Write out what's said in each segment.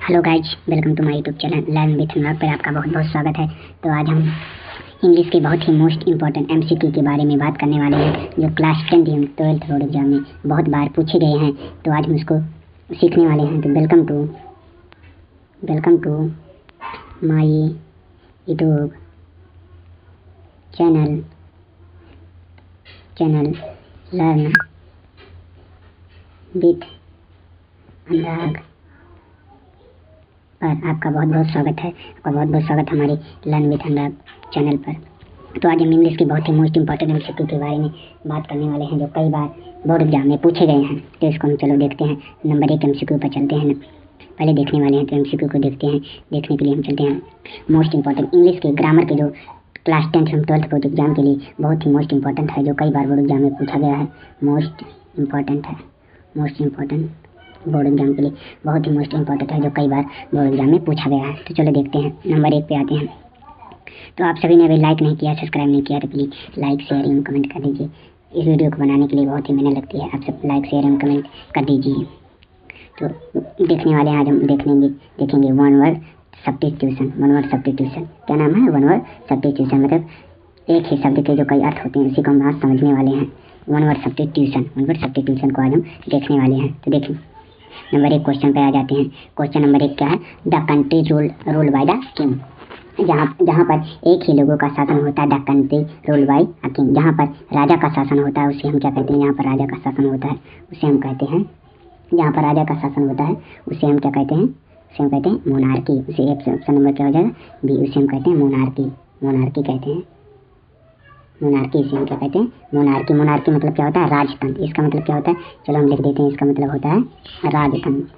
Hello guys, welcome to my YouTube channel learn with Anurag पर आपका बहुत बहुत स्वागत है। तो आज हम इंग्लिश के बहुत ही मोस्ट इंपॉर्टेंट एमसीक्यू के बारे में बात करने वाले हैं, जो क्लास 10 एवं 12th बोर्ड एग्जाम में बहुत बार पूछे गए हैं। तो आज हम इसको सीखने वाले हैं। तो welcome to my YouTube channel learn with Anurag पर आपका बहुत बहुत स्वागत है। हमारे लर्न विथ अनुराग चैनल पर। तो आज हम इंग्लिश के बहुत ही मोस्ट इंपॉर्टेंट एमसीक्यू के बारे में बात करने वाले हैं, जो कई बार बोर्ड एग्जाम में पूछे गए हैं। तो इसको हम चलो देखते हैं। नंबर 1 एमसीक्यू पर चलते हैं। पहले देखने वाले हैं, तो एमसीक्यू को देखते हैं। देखने के लिए हम चलते हैं मोस्ट इंपॉर्टेंट इंग्लिश के ग्रामर के, जो क्लास 10 एवं 12th बोर्ड एग्जाम के लिए बहुत ही मोस्ट इंपॉर्टेंट है, जो कई बार बोर्ड एग्जाम में पूछा गया है। मोस्ट इंपॉर्टेंट बोर्ड एग्जाम के लिए बहुत ही मोस्ट इंपॉर्टेंट है, जो कई बार बोर्ड एग्जाम में पूछा गया है। तो चलो देखते हैं। नंबर 1 पे आते हैं। तो आप सभी ने अभी लाइक नहीं किया, सब्सक्राइब नहीं किया, तो प्लीज़ लाइक शेयर एवं कमेंट कर दीजिए। इस वीडियो को बनाने के लिए बहुत ही मेहनत लगती है। आप सब लाइक शेयर एवं कमेंट कर दीजिए। तो देखने वाले हैं आज हम देखेंगे वन वर्ड सब्स्टिट्यूशन। क्या नाम है? One word substitution. मतलब एक ही शब्द के जो कई अर्थ होते हैं, उसी को हम आज समझने वाले हैं। वन वर्ड सब्स्टिट्यूशन को आज हम देखने वाले हैं। तो देखिए, नंबर 1 क्वेश्चन पे आ जाते हैं। क्वेश्चन नंबर 1 क्या है? The country rule by the king. जहाँ पर एक ही लोगों का शासन होता है, the country rule by a king. जहाँ पर राजा का शासन होता है, उसे हम क्या कहते हैं? जहाँ पर राजा का शासन होता है, उसे हम कहते हैं मोनार्की। उसे ऑप्शन नंबर क्या हो जाएगा? बी। उसे हम कहते हैं मोनार्की कहते हैं। मोनार्की इसे हम क्या कहते हैं? मोनार्की मतलब क्या होता है? राजतंत्र। इसका मतलब क्या होता है? चलो हम लिख देते हैं। इसका मतलब होता है राजतंत्र।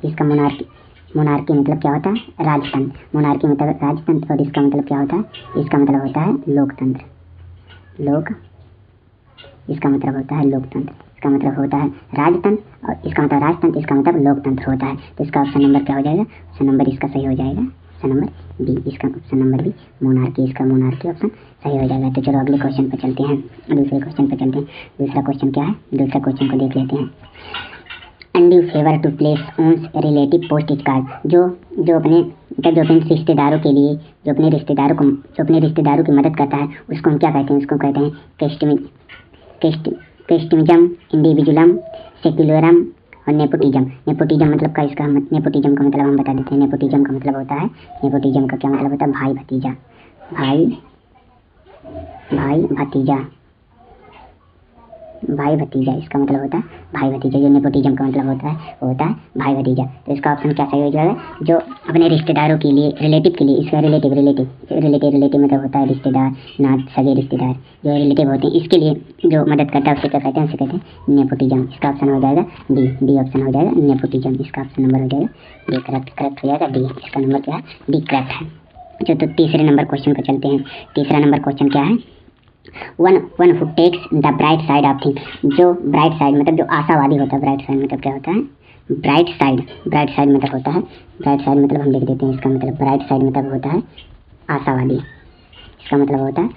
इसका मोनार्की मतलब क्या होता है? राजतंत्र। मोनार्की मतलब राजतंत्र। और इसका मतलब क्या होता है? इसका मतलब होता है लोकतंत्र। इसका मतलब होता है लोकतंत्र। इसका मतलब होता है राजतंत्र, और इसका मतलब राजतंत्र, इसका मतलब लोकतंत्र होता है। तो इसका ऑप्शन नंबर क्या हो जाएगा? ऑप्शन नंबर इसका सही हो जाएगा, ऑप्शन नंबर बी। इसका ऑप्शन नंबर बी, मोनार्की। इसका मोनार्की ऑप्शन सही हो जाएगा। तो चलो अगले क्वेश्चन पर चलते हैं। दूसरे क्वेश्चन पर चलते हैं। दूसरा क्वेश्चन क्या है? दूसरा क्वेश्चन को देख लेते हैं। Undue favour to place on relative postage card. जो अपने रिश्तेदारों के लिए, जो अपने रिश्तेदारों की मदद करता है, उसको हम क्या कहते हैं? उसको कहते हैं कैस्टिमिज्म, इंडिविजुअलिज्म, सेक्युलरिज्म और नेपोटिज्म। नेपोटिज्म मतलब का इसका नेपोटिज्म का मतलब हम बता देते हैं। नेपोटिज्म का मतलब होता है, नेपोटिज्म का क्या मतलब होता है? भाई भतीजा। इसका मतलब होता है भाई भतीजा। जो नेपोटिज्म का मतलब होता है, वो होता है भाई भतीजा। तो इसका ऑप्शन क्या सही हो जाएगा? जो अपने रिश्तेदारों के लिए, रिलेटिव के लिए। इसका रिलेटिव मतलब होता है रिश्तेदार, ना सगे रिश्तेदार, जो रिलेटिव होते हैं, इसके लिए जो मदद करता है, उसे क्या कहते हैं? उसे कहते हैं नेपोटिज्म। इसका ऑप्शन हो जाएगा डी ऑप्शन हो जाएगा नेपोटिज्म। इसका ऑप्शन नंबर हो जाएगा डी। करेक्ट हो जाएगा डी। इसका नंबर क्या है? डी करेक्ट है। तो तीसरे नंबर क्वेश्चन पर चलते हैं। तीसरा नंबर क्वेश्चन क्या है? One who takes the bright side of thing. जो ब्राइट साइड मतलब जो आशावादी होता है। ब्राइट साइड मतलब क्या होता है? ब्राइट साइड मतलब होता है, ब्राइट साइड मतलब हम लिख देते हैं। इसका मतलब ब्राइट साइड मतलब होता है आशावादी। इसका मतलब होता है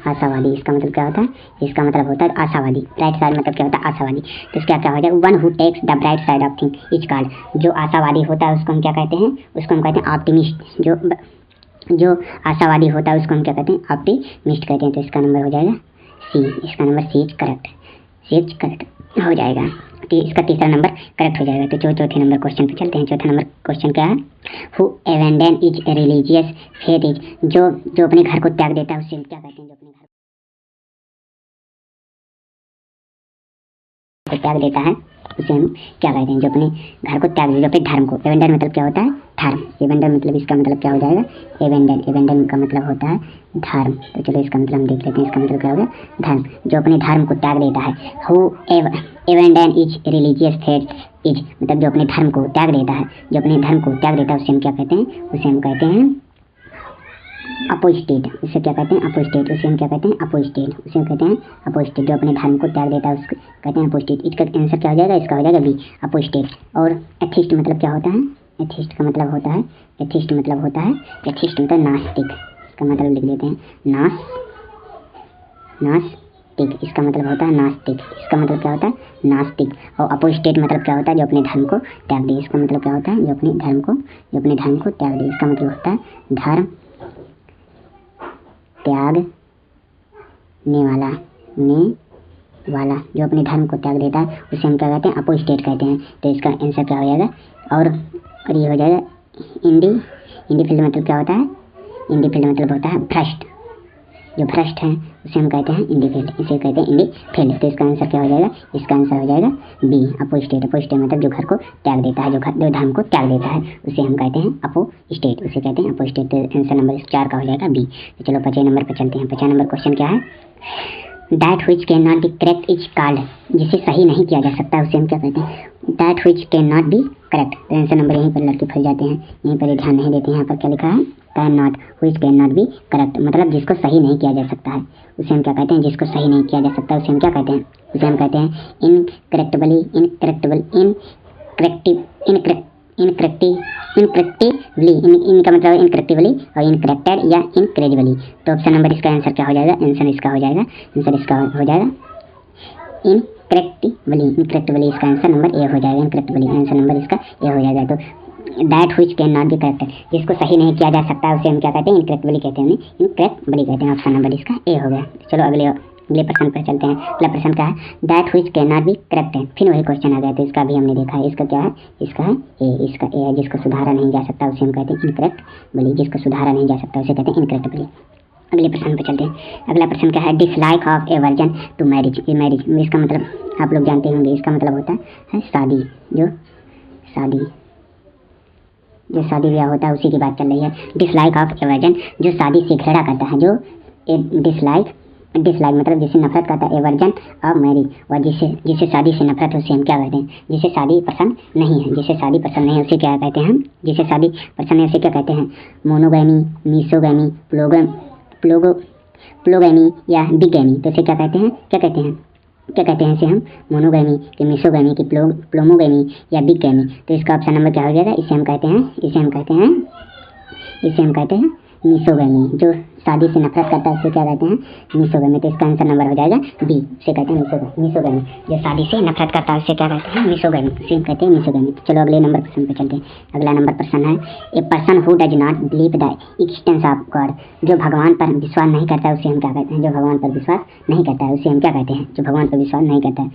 आशावादी। इसका मतलब क्या होता है? इसका मतलब होता है आशावादी। ब्राइट साइड मतलब क्या होता है? आशावादी। तो इसका क्या हो जाएगा? One who takes the bright side of thing is called. जो आशावादी होता है, उसको हम क्या कहते हैं? उसको हम कहते हैं ऑप्टिमिस्ट। जो आशावादी होता है, उसको हम क्या कहते हैं? ऑप्टिमिस्ट कहते हैं। तो इसका नंबर हो जाएगा सी। इसका नंबर सी इज करेक्ट हो जाएगा। इसका तीसरा नंबर करेक्ट हो जाएगा। तो चौथे नंबर क्वेश्चन पे चलते हैं। चौथा नंबर क्वेश्चन क्या है? Who abandon is religious faith is. जो अपने घर को त्याग देता है, उसे हम क्या कहते हैं? जो अपने घर को त्याग देता है, उसे हम क्या कहते हैं? जो अपने घर को त्याग देता है, अपने धर्म को। एवेंडन मतलब क्या होता है? धर्म। एवेंडन मतलब इसका मतलब क्या हो जाएगा? एवेंडन का मतलब होता है धर्म। तो चलो इसका मतलब हम देख लेते हैं। इसका मतलब क्या हो गया? धर्म। जो अपने धर्म को त्याग देता है। Who abandon is religious faith is मतलब जो अपने धर्म को त्याग देता है, उसे हम क्या कहते हैं? उसे हम कहते हैं अपोस्टेट। उसे क्या कहते हैं? अपोस्टेट। उसे हम क्या कहते हैं? अपोस्टेट। जो अपने धर्म को त्याग देता है, उसको कहते हैं अपोस्टेट। इसका आंसर क्या हो जाएगा? इसका हो जाएगा बी, अपोस्टेट। और एथिस्ट मतलब क्या होता है? एथिस्ट मतलब नास्तिक। इसका मतलब लिख देते हैं नास्तिक। नास्तिक, इसका मतलब होता है नास्तिक। इसका मतलब क्या होता है? नास्तिक। और अपोस्टेट मतलब क्या होता है? जो अपने धर्म को त्याग दे। इसका मतलब क्या होता है? जो अपने धर्म को त्याग दे। इसका मतलब होता है धर्म त्यागने वाला जो अपने धर्म को त्याग देता है उसे हम क्या कहते हैं? अपोस्टेट कहते हैं। तो इसका आंसर क्या हो जाएगा? और ये हो जाएगा इंडिफील्ड मतलब क्या होता है? इंडिफील्ड मतलब होता है भ्रष्ट। जो भ्रष्ट है उसे हम कहते हैं इंडिफील्ड, इसे कहते हैं इंडिफील्ड। तो इसका आंसर क्या हो जाएगा? इसका आंसर हो जाएगा बी, अपोस्टेट। अपोस्टेट मतलब जो घर को त्याग देता है, जो धर्म को त्याग देता है उसे हम कहते हैं अपोस्टेट, उसे कहते हैं अपोस्टेट। तो आंसर नंबर 4 का हो जाएगा बी। तो चलो 50 नंबर पर चलते हैं। 50 नंबर क्वेश्चन क्या है? That which can not be correct is called, जिसे सही नहीं किया जा सकता उसे हम क्या कहते हैं? That which can not be correct. तो आंसर नंबर यहीं पर लड़के फंस जाते हैं, यहीं पर ध्यान नहीं देते हैं। यहाँ पर क्या लिखा है? Can not, which can not be correct मतलब जिसको सही नहीं किया जा सकता है उसे हम क्या कहते हैं? जिसको सही नहीं किया जा सकता उसे हम क्या कहते हैं? उसे हम कहते हैं इनकरेक्टिबली, इनकरेक्टिवली, इनका मतलब इनकरेक्टिवली और इनकरेक्टेड या इनकरेजिबली। तो ऑप्शन नंबर इसका आंसर क्या हो जाएगा? आंसर इसका हो जाएगा इनकरेक्टिवली। इसका आंसर नंबर ए हो जाएगा, इनकरेक्टिवली। आंसर नंबर इसका ए हो जाएगा। तो that which can not be correct, जिसको सही नहीं किया जा सकता उसे हम क्या कहते हैं? इनकरेक्टिवली कहते हैं, इनकरेक्टली कहते हैं। ऑप्शन नंबर इसका ए हो गया। चलो अगले प्रश्न पर चलते हैं। अगला प्रश्न क्या है? That which can not be correct है। फिर वही क्वेश्चन आ गया, तो इसका भी हमने देखा है। इसका क्या है? इसका है ए, इसका ए है। जिसको सुधारा नहीं जा सकता उसे हम कहते हैं इनकरेक्टली, जिसको सुधारा नहीं जा सकता उसे कहते हैं इनकरेक्टली। अगले प्रश्न पर चलते हैं। अगला प्रश्न क्या है? Dislike of aversion to marriage. इसका मतलब आप लोग जानते होंगे, इसका मतलब होता है शादी। जो शादी ब्याह होता है उसी की बात चल रही है। डिसलाइक ऑफ एवर्जन, जो शादी से घृणा करता है, जो डिसलाइक मतलब जिसे नफरत करता है, एवर्जन ऑफ मैरिज, और जिसे शादी से नफरत है उसे हम क्या कहते हैं? जिसे शादी पसंद नहीं है, उसे क्या कहते हैं हम? जिसे शादी पसंद है उसे क्या कहते हैं? मोनोगैमी, मिसोगैमी, प्लोगैमी या बिगैमी। तो इसे क्या कहते हैं इसे हम? मोनोगैमी कि मिसोगैमी कि प्लोमोगैमी या बिगैमी। तो इसका ऑप्शन नंबर क्या हो जाएगा? इसे हम कहते हैं मिसोगैमी। जो शादी से नफरत करता है उसे क्या कहते हैं? मिसोगैमी। तो इसका आंसर नंबर हो जाएगा बी, उसे कहते हैं मिसोगैमी। जो शादी से नफरत करता है उसे क्या कहते हैं? मिसोगैमी, उसे कहते हैं मिसोगैमी। चलो अगले नंबर प्रश्न पे चलते हैं। अगला नंबर प्रश्न है a person who does not believe the existence of God, जो भगवान पर विश्वास नहीं करता है उसे हम क्या कहते हैं? जो भगवान पर विश्वास नहीं करता है उसे हम क्या कहते हैं? जो भगवान पर विश्वास नहीं करता है।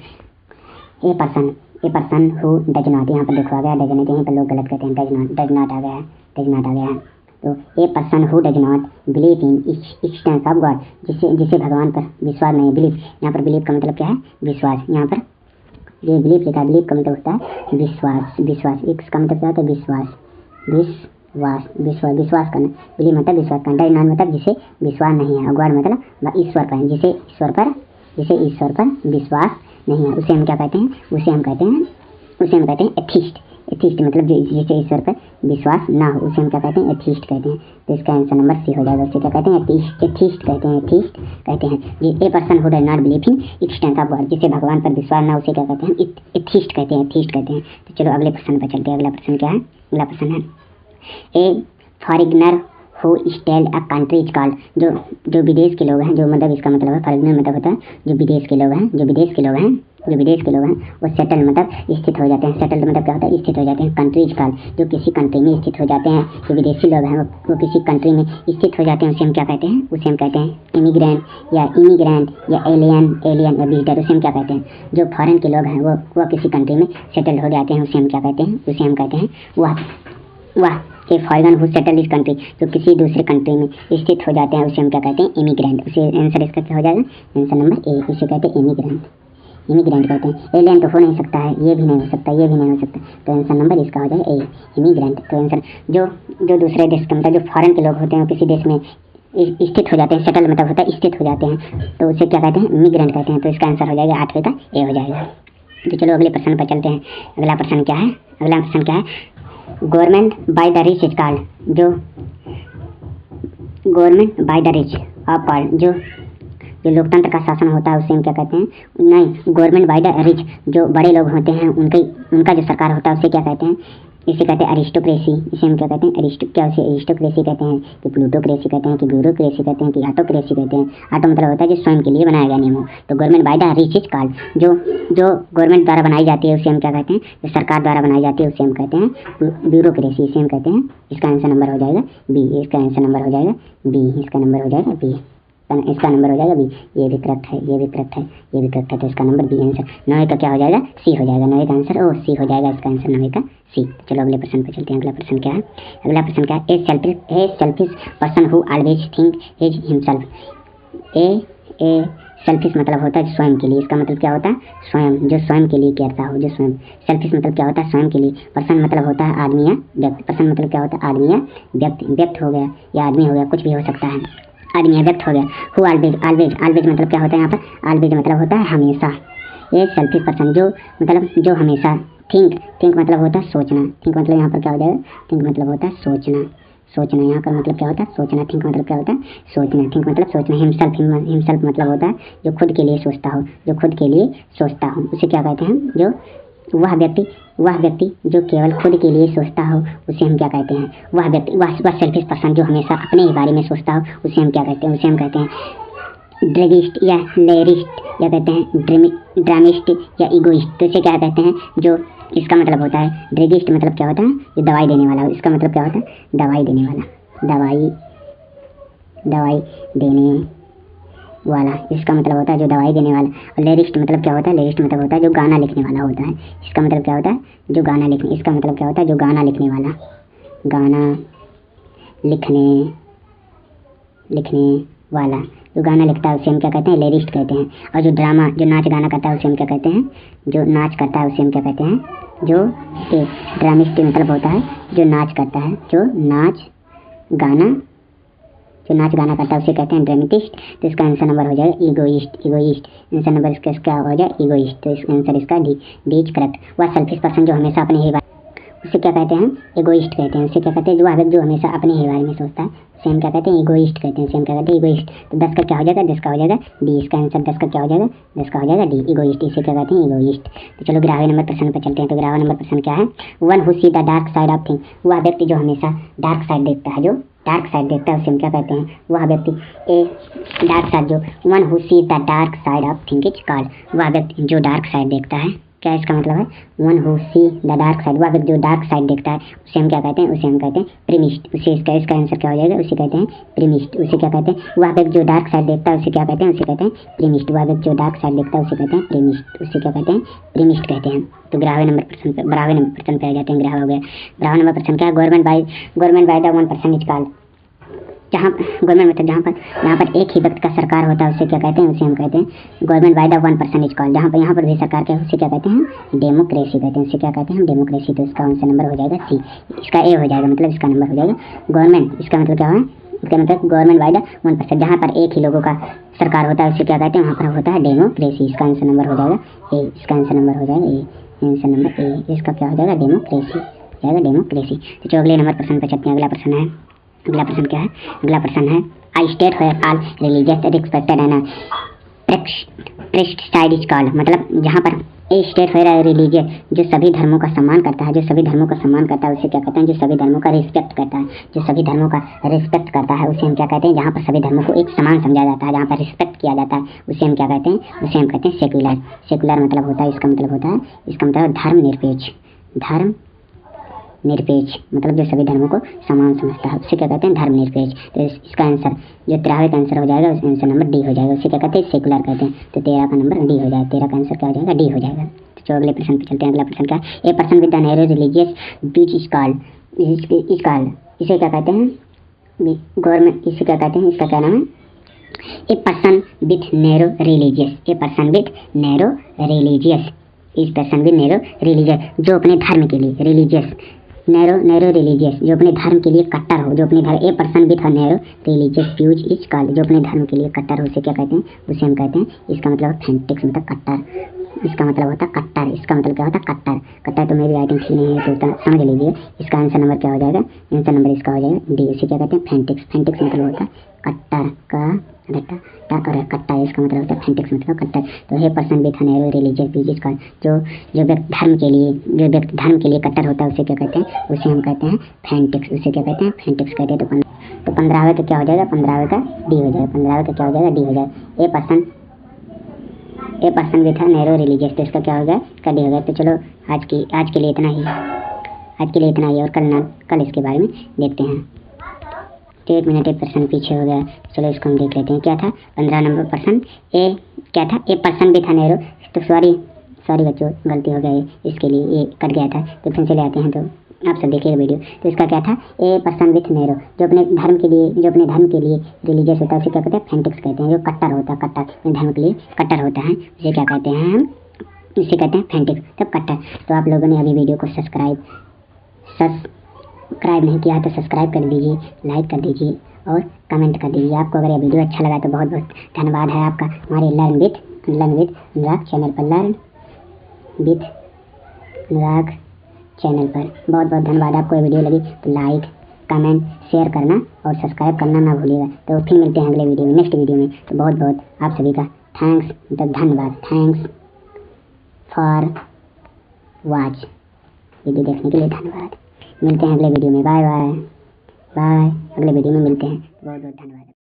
A person who does not, यहाँ पर देखो आ गया डज नॉट, यहीं पर लोग गलत कहते हैं, डज नॉट आ गया है। तो a person who does not believe in existence of God, जिसे भगवान पर विश्वास नहीं। बिलीव, यहाँ पर बिलीव का मतलब क्या है? विश्वास। यहाँ पर ये बिलीव लिखा है, बिलीव का मतलब होता है विश्वास। इसका मतलब क्या होता है? विश्वास करना। बिलीव मतलब विश्वास करना। डज नॉट मतलब जिसे विश्वास नहीं है, और गॉड मतलब ईश्वर पर, जिसे ईश्वर पर विश्वास नहीं है उसे हम क्या कहते हैं? उसे हम कहते हैं एथिस्ट। मतलब जिसे ईश्वर पर विश्वास ना हो उसे हम क्या कहते हैं? एथिस्ट कहते हैं। तो इसका आंसर नंबर सी हो जाएगा। उसे क्या कहते हैं? एथिस्ट कहते हैं। A person who does not believe in existence of God, जिसे भगवान पर विश्वास ना उसे क्या कहते हैं? एथिस्ट कहते हैं। तो चलो अगले प्रश्न पर चलते हैं। अगला प्रश्न क्या है? अगला प्रश्न है a foreigner who settle a country is called, जो विदेश के लोग हैं, जो मतलब इसका मतलब है फॉरेनर मतलब होता है जो विदेश के लोग हैं वो सेटल मतलब स्थित हो जाते हैं। सेटल मतलब क्या होता है? स्थित हो जाते हैं। कंट्री इज कॉल्ड, जो किसी कंट्री में स्थित हो जाते हैं, जो विदेशी लोग हैं वो किसी कंट्री में स्थित हो जाते हैं उसे हम क्या कहते हैं? उसे हम कहते हैं इमिग्रेंट या एलियन या विजिटर, उसे हम क्या कहते हैं? जो फॉरेन के लोग हैं वो किसी कंट्री में सेटल हो जाते हैं उसे हम क्या कहते हैं? उसे हम कहते हैं वह ए फॉरेनर हु सेटल इस कंट्री, जो किसी दूसरे कंट्री में स्थित हो जाते हैं उसे हम क्या कहते हैं? इमिग्रेंट। उसे आंसर इसका क्या हो जाएगा? आंसर नंबर ए, इसे कहते हैं इमिग्रेंट कहते हैं। एलियन तो हो नहीं सकता है, ये भी नहीं हो सकता। तो आंसर नंबर इसका हो जाएगा ए, इमिग्रेंट। तो आंसर जो दूसरे देश के मतलब जो फॉरेन के लोग होते हैं किसी देश में स्थित हो जाते हैं, सेटल मतलब होता है स्थित हो जाते हैं, तो उसे क्या कहते हैं? इमिग्रेंट कहते हैं। तो इसका आंसर हो जाएगा 8वें का ए हो जाएगा। तो चलो अगले प्रश्न पर चलते हैं। अगला प्रश्न क्या है? Government by the rich is called, जो government by the rich of called, जो जो लोकतंत्र का शासन होता है उसे हम क्या कहते हैं? नहीं, गवर्नमेंट बाय द रिच, जो बड़े लोग होते हैं उनका जो सरकार होता है उसे क्या कहते हैं? इसे कहते हैं अरिस्टोक्रेसी। इसे हम क्या कहते हैं? अरिस्टोक्रेसी कहते हैं, कि प्लूटोक्रेसी कहते हैं, कि ब्यूरोक्रेसी कहते हैं, कि ऑटोक्रेसी कहते हैं। ऑटो मतलब होता है जो स्वयं के लिए बनाया गया नियम हो। तो government by the rich is called, जो गवर्नमेंट द्वारा बनाई जाती है उसे हम क्या कहते हैं? जो सरकार द्वारा बनाई जाती है उसे हम कहते हैं ब्यूरोक्रेसी। इसे हम कहते हैं, इसका आंसर नंबर हो जाएगा बी। इसका आंसर नंबर हो जाएगा बी। इसका नंबर हो जाएगा बी। इसका नंबर हो जाएगा बी। ये भी करेक्ट है, ये भी करेक्ट है, ये भी करेक्ट है। तो इसका नंबर बी आंसर। 9 का क्या हो जाएगा? सी हो जाएगा। 9 का आंसर ओ सी हो जाएगा। इसका आंसर 9 का सी। चलो अगले प्रश्न पे चलते हैं। अगला प्रश्न क्या है? अगला प्रश्न क्या है? A selfish person who always think his himself. A selfish मतलब होता है स्वयं के लिए। इसका मतलब क्या होता है? स्वयं, जो स्वयं के लिए करता हो, जो स्वयं। सेल्फिश मतलब क्या होता है? स्वयं के लिए। पर्सन मतलब होता है आदमी या व्यक्ति। पर्सन मतलब क्या होता है? आदमी या व्यक्ति। व्यक्ति हो गया या आदमी हो गया, कुछ भी हो सकता है। आदमी या व्यक्ति हो गया। हु ऑलवेज मतलब क्या होता है यहाँ पर? ऑलवेज मतलब होता है हमेशा। ये सेल्फिश पर्सन जो हमेशा। थिंक मतलब होता है सोचना। थिंक मतलब यहाँ पर क्या हो जाएगा? थिंक मतलब होता है सोचना। यहाँ पर मतलब क्या होता है? सोचना। थिंक मतलब क्या होता है? सोचना। थिंक मतलब सोचना। हिमसेल्फ मतलब होता है जो खुद के लिए सोचता हो, जो खुद के लिए सोचता हो उसे क्या कहते हैं? जो वह व्यक्ति जो केवल खुद के लिए सोचता हो उसे हम क्या कहते हैं? वह सेल्फिश पर्सन जो हमेशा अपने ही बारे में सोचता हो उसे हम क्या कहते हैं? उसे हम कहते हैं ड्रगिस्ट या लेरिस्ट, या कहते हैं ड्रामिस्ट या ईगोइस्ट। तो इसे क्या कहते हैं? जो इसका मतलब होता है ड्रगिस्ट मतलब क्या होता है? जो दवाई देने वाला। इसका मतलब क्या होता है? दवाई देने वाला। दवाई देने वाला, इसका मतलब होता है जो दवाई देने वाला। और लिरिस्ट मतलब क्या होता है? लिरिस्ट मतलब होता है जो गाना लिखने वाला होता है। इसका मतलब क्या होता है? जो गाना लिखने। इसका मतलब क्या होता है? जो गाना लिखने वाला। गाना लिखने वाला जो गाना लिखता है उसे हम क्या कहते हैं? लिरिस्ट कहते हैं। और जो नाच गाना करता है उसे हम क्या कहते हैं? जो नाच करता है उसे हम क्या कहते हैं? जो ड्रामिस्ट मतलब होता है जो नाच करता है, जो नाच गाना करता है उसे कहते हैं ड्रामेटिस्ट। तो इसका आंसर नंबर हो जाएगा ईगोइस्ट। आंसर नंबर इसका क्या हो जाएगा? ईगोइस्ट। तो इसका आंसर इसका डी इज करेक्ट। वह सेल्फिश पर्सन जो हमेशा अपने ही उसे क्या कहते हैं? ईगोइस्ट कहते हैं। उसे क्या कहते हैं? जो व्यक्ति जो हमेशा अपने ही बारे में सोचता है उसे हम क्या कहते हैं? ईगोइस्ट कहते हैं। उसे हम क्या कहते हैं? ईगोइस्ट। तो 10 का क्या हो जाएगा? 10 का हो जाएगा डी। इसका आंसर 10 का क्या हो जाएगा? 10 का हो जाएगा डी, ईगोइस्ट। इसे क्या कहते हैं? ईगोइस्ट। तो चलो 11वें नंबर प्रश्न पर चलते हैं। तो 11वां नंबर प्रश्न क्या है? One who see the dark side of thing. वह व्यक्ति जो हमेशा डार्क साइड देखता है, जो डार्क साइड देखता है उसे हम क्या कहते हैं? वह व्यक्ति ए डार्क साइड, जो one who see the dark side of thing is called. वह व्यक्ति जो डार्क साइड देखता है, क्या इसका मतलब है? One who see the dark side, वह व्यक्ति जो डार्क साइड देखता है उसे हम क्या कहते हैं? उसे हम कहते हैं प्रीमिस्ट। उसे इसका आंसर क्या हो जाएगा? उसे कहते हैं प्रीमिस्ट। उसे क्या कहते हैं? वह व्यक्ति जो डार्क साइड देखता है उसे क्या कहते हैं? उसे कहते हैं प्रीमिस्ट। वह व्यक्ति जो डार्क साइड देखता है उसे कहते हैं प्रीमिस्ट। उसे क्या कहते हैं? प्रीमिस्ट कहते हैं। तो 12वें नंबर प्रश्न पे आ जाते हैं। 11वां हो गया। 12वां नंबर प्रश्न क्या है? Government by the 1% is called. जहाँ गवर्नमेंट मतलब जहाँ पर एक ही व्यक्ति का सरकार होता है उसे क्या कहते हैं? उसे हम कहते हैं government by the 1% is called. यहाँ पर भी सरकार क्या है उसे क्या कहते हैं? डेमोक्रेसी कहते हैं। उसे क्या कहते हैं? हम डेमोक्रेसी। तो इसका आंसर नंबर हो जाएगा सी। इसका ए हो जाएगा, मतलब इसका नंबर हो जाएगा गवर्नमेंट। इसका मतलब क्या है? इसका मतलब गवर्नमेंट बाय द 1%, जहाँ पर एक ही लोगों का सरकार होता है उसे क्या कहते हैं? वहाँ पर होता है डेमोक्रेसी। इसका आंसर नंबर हो जाएगा ए। इसका आंसर नंबर हो जाएगा ए। Answer number A. इसका क्या हो जाएगा? डेमोक्रेसी हो जाएगा, डेमोक्रेसी। तो चलो अगले नंबर प्रश्न पर चलते हैं। अगला प्रश्न है, अगला प्रश्न क्या है? अगला प्रश्न है I state where all religious respected and prestiged is called. मतलब जहाँ पर ए स्टेट वेयर रिलीजियस, जो सभी धर्मों का सम्मान करता है, जो सभी धर्मों का सम्मान करता है उसे क्या कहते हैं? जो सभी धर्मों का रिस्पेक्ट करता है, जो सभी धर्मों का रिस्पेक्ट करता है उसे हम क्या कहते हैं? जहाँ पर सभी धर्मों को एक समान समझा जाता है, जहाँ पर रिस्पेक्ट किया जाता है उसे हम क्या कहते हैं? उसे हम कहते हैं सेक्युलर। सेक्युलर मतलब होता है, इसका मतलब होता है, इसका मतलब धर्मनिरपेक्ष। धर्मनिरपेक्ष मतलब जो सभी धर्मों को समान समझता है उसे क्या कहते हैं? धर्मनिरपेक्ष। तो इसका आंसर जो 13वें का आंसर हो जाएगा उसका आंसर नंबर डी हो जाएगा। उसे क्या कहते हैं? सेक्युलर कहते हैं। तो 13 का नंबर डी हो जाएगा। 13 का आंसर क्या हो जाएगा? डी हो जाएगा। तो चलो अगले प्रश्न पे चलते हैं। अगला प्रश्न क्या है? A person with the narrow religious views is called. इसे क्या कहते हैं? गवर्नमेंट। इसे क्या कहते हैं? इसका क्या नाम है? A person with narrow religious. A person with narrow religious. इस पर्सन विद नैरो रिलीजियस, जो अपने धर्म के लिए रिलीजियस, नैरो रिलीजियस, जो अपने धर्म के लिए कट्टर हो, जो अपने धर्म। A person with narrow religious views is called, जो अपने धर्म के लिए कट्टर हो उसे क्या कहते हैं? उसे हम कहते हैं, इसका मतलब फैनेटिक्स मतलब कट्टर। इसका मतलब होता है कट्टर। इसका मतलब क्या होता है? कट्टर। कट्टर तो मेरी राइटिंग ठीक नहीं है तो समझ लीजिए। इसका आंसर नंबर क्या हो जाएगा? आंसर नंबर इसका हो जाएगा डी। इसे क्या कहते हैं? फैनेटिक्स। फैनेटिक्स मतलब होता है कट्टर का अदट्टा टक और कट्टा, इसका मतलब होता है फैंटिक्स मतलब कट्टर। तो hey person with narrow religious views का जो व्यक्ति धर्म के लिए कट्टर होता है उसे क्या कहते हैं, उसे हम कहते हैं फैंटिक्स, उसे क्या कहते हैं फैंटिक्स कहते हैं। तो 15वें का क्या हो जाएगा, 15वें का डी हो जाएगा, 15वें का क्या हो जाएगा, डी हो जाएगा। A person with narrow religious, तो इसका क्या हो गया, का डी हो गया। तो चलो आज के लिए इतना ही और कल इसके बारे में देखते हैं। तो 1 मिनट 1% पीछे हो गया, चलो इसको हम देख लेते हैं। क्या था 15 नंबर पर्सन ए, क्या था ए पर्सन विथ नैरो, तो सॉरी बच्चों गलती हो गई, इसके लिए ये कट गया था, तो फिर से ले आते हैं। तो आप सब देखिए वीडियो। तो इसका क्या था, ए पर्सन विथ नैरो, जो अपने धर्म के लिए रिलीजियस होता है उसे क्या कहते हैं, फैंटिक्स कहते हैं। जो कट्टर होता है, अपने धर्म के लिए कट्टर होता है, उसे क्या कहते हैं हम, इसे कहते हैं फैंटिक्स, तब कट्टर। तो आप लोगों ने अभी वीडियो को सब्सक्राइब नहीं किया है तो सब्सक्राइब कर दीजिए, लाइक कर दीजिए और कमेंट कर दीजिए। आपको अगर ये वीडियो अच्छा लगा तो बहुत बहुत धन्यवाद है आपका हमारे लर्न विद अनुराग चैनल पर, लर्न विद अनुराग चैनल पर बहुत बहुत धन्यवाद। आपको ये वीडियो लगी तो लाइक, कमेंट, शेयर करना और सब्सक्राइब करना ना भूलिएगा। तो फिर मिलते हैं अगले वीडियो में, नेक्स्ट वीडियो में। तो बहुत बहुत आप सभी का थैंक्स, मतलब धन्यवाद, थैंक्स फॉर वॉच, वीडियो देखने के लिए धन्यवाद। मिलते हैं अगले वीडियो में, बाय बाय, अगले वीडियो में मिलते हैं, बहुत बहुत धन्यवाद।